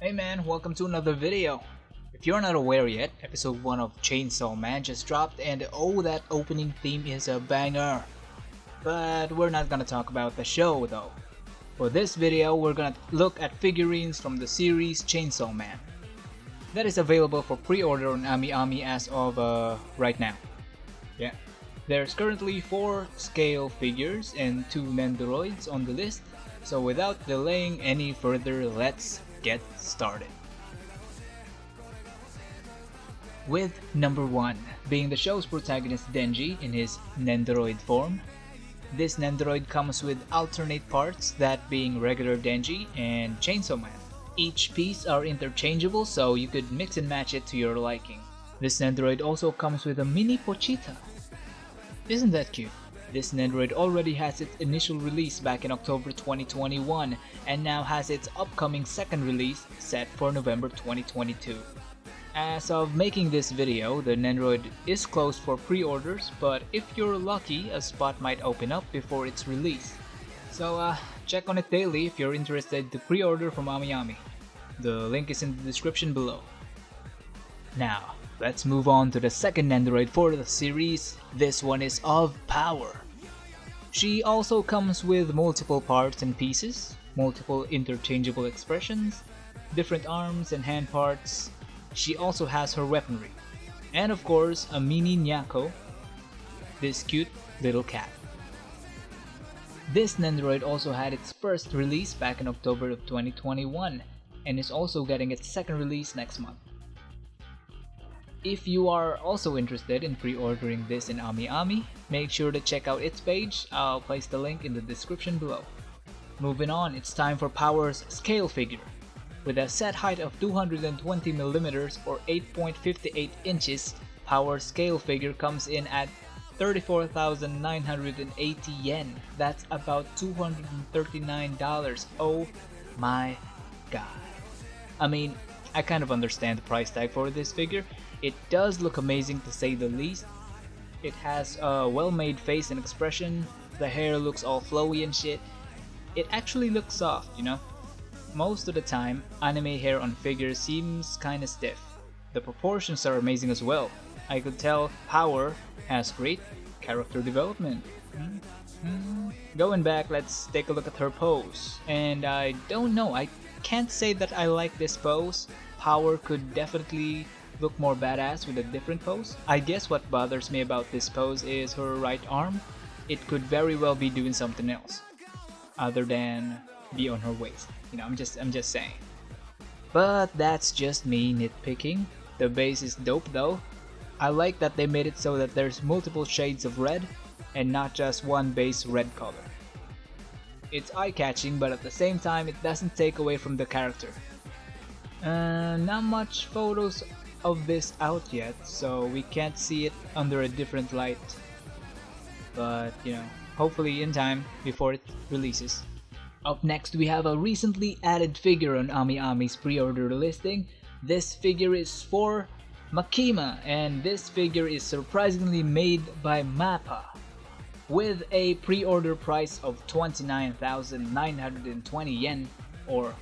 Hey man, welcome to another video. If you're not aware yet, episode 1 of Chainsaw Man just dropped and oh, that opening theme is a banger. But we're not gonna talk about the show though. For this video, we're gonna look at figurines from the series Chainsaw Man. That is available for pre-order on AmiAmi as of right now. Yeah. There's currently 4 scale figures and 2 Nendoroids on the list, so without delaying any further, let's get started. With number 1 being the show's protagonist Denji in his Nendoroid form. This Nendoroid comes with alternate parts, that being regular Denji and Chainsaw Man. Each piece are interchangeable, so you could mix and match it to your liking. This Nendoroid also comes with a mini Pochita. Isn't that cute? This Nendoroid already has its initial release back in October 2021 and now has its upcoming second release set for November 2022. As of making this video, the Nendoroid is closed for pre-orders, but if you're lucky, a spot might open up before its release. So check on it daily if you're interested to pre-order from AmiAmi. The link is in the description below. Now, let's move on to the second Nendoroid for the series. This one is of power. She also comes with multiple parts and pieces, multiple interchangeable expressions, different arms and hand parts. She also has her weaponry, and of course a mini Nyako, this cute little cat. This Nendoroid also had its first release back in October of 2021 and is also getting its second release next month. If you are also interested in pre-ordering this in AmiAmi, make sure to check out its page. I'll place the link in the description below. Moving on, it's time for Power's scale figure. With a set height of 220mm or 8.58 inches, Power's scale figure comes in at 34,980 yen. That's about $239. Oh my god. I mean, I kind of understand the price tag for this figure. It does look amazing to say the least. It has a well-made face and expression. The hair looks all flowy and shit. It actually looks soft, you know? Most of the time, anime hair on figures seems kinda stiff. The proportions are amazing as well. I could tell Power has great character development. Going back, let's take a look at her pose. And I don't know, I can't say that I like this pose. Power could definitely look more badass with a different pose. I guess what bothers me about this pose is her right arm. It could very well be doing something else other than be on her waist. You know, I'm just saying. But that's just me nitpicking. The base is dope though. I like that they made it so that there's multiple shades of red and not just one base red color. It's eye-catching, but at the same time it doesn't take away from the character. Not much photos of this out yet, so we can't see it under a different light. But, you know, hopefully in time before it releases. Up next, we have a recently added figure on AmiAmi's pre-order listing. This figure is for Makima, and this figure is surprisingly made by MAPPA. With a pre-order price of 29,920 yen or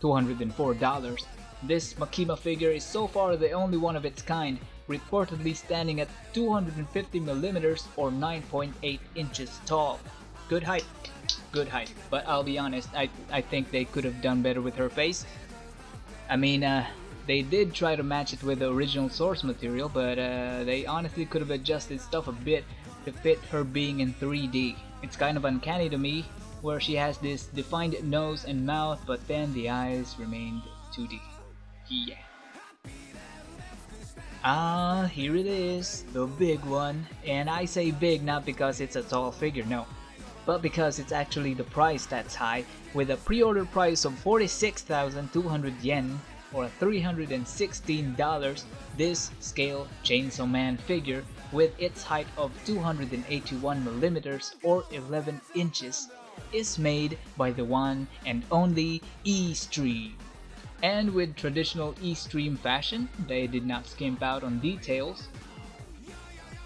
$204. This Makima figure is so far the only one of its kind, reportedly standing at 250mm or 9.8 inches tall. Good height, but I'll be honest, I think they could have done better with her face. I mean, they did try to match it with the original source material, but they honestly could have adjusted stuff a bit to fit her being in 3D. It's kind of uncanny to me, where she has this defined nose and mouth, but then the eyes remained 2D. Yeah. Here it is, the big one. And I say big not because it's a tall figure, no, but because it's actually the price that's high. With a pre-order price of 46,200 yen or $316, this scale Chainsaw Man figure with its height of 281mm or 11 inches is made by the one and only E-Stream. And with traditional E-Stream fashion, they did not skimp out on details.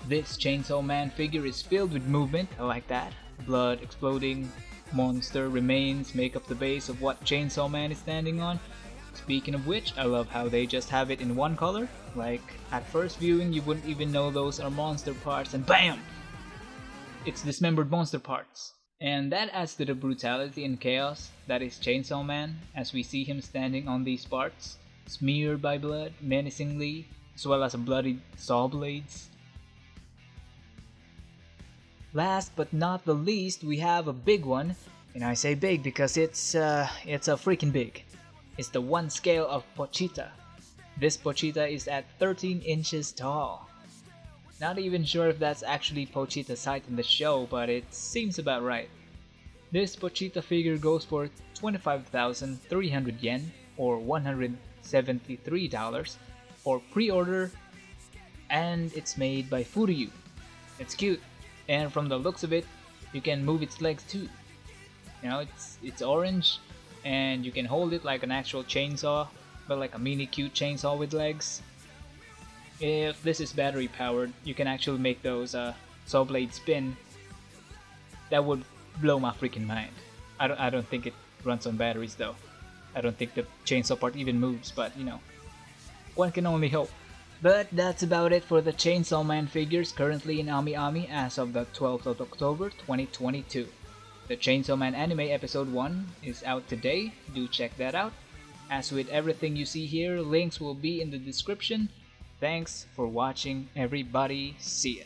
This Chainsaw Man figure is filled with movement, I like that. Blood exploding, monster remains make up the base of what Chainsaw Man is standing on. Speaking of which, I love how they just have it in one color. Like, at first viewing you wouldn't even know those are monster parts, and BAM! It's dismembered monster parts. And that adds to the brutality and chaos that is Chainsaw Man, as we see him standing on these parts, smeared by blood menacingly, as well as bloodied saw blades. Last but not the least, we have a big one, and I say big because it's a freaking big. It's the one scale of Pochita. This Pochita is at 13 inches tall. Not even sure if that's actually Pochita's height in the show, but it seems about right. This Pochita figure goes for 25,300 yen, or $173 for pre-order, and it's made by Furyu. It's cute, and from the looks of it, you can move its legs too. You know, it's orange, and you can hold it like an actual chainsaw, but like a mini cute chainsaw with legs. If this is battery powered, you can actually make those saw blades spin. That would blow my freaking mind. I don't think it runs on batteries though. I don't think the chainsaw part even moves, but you know, one can only hope. But that's about it for the Chainsaw Man figures currently in Ami Ami as of the 12th of October 2022. The Chainsaw Man anime episode 1 is out today, do check that out. As with everything you see here, links will be in the description. Thanks for watching everybody, see ya.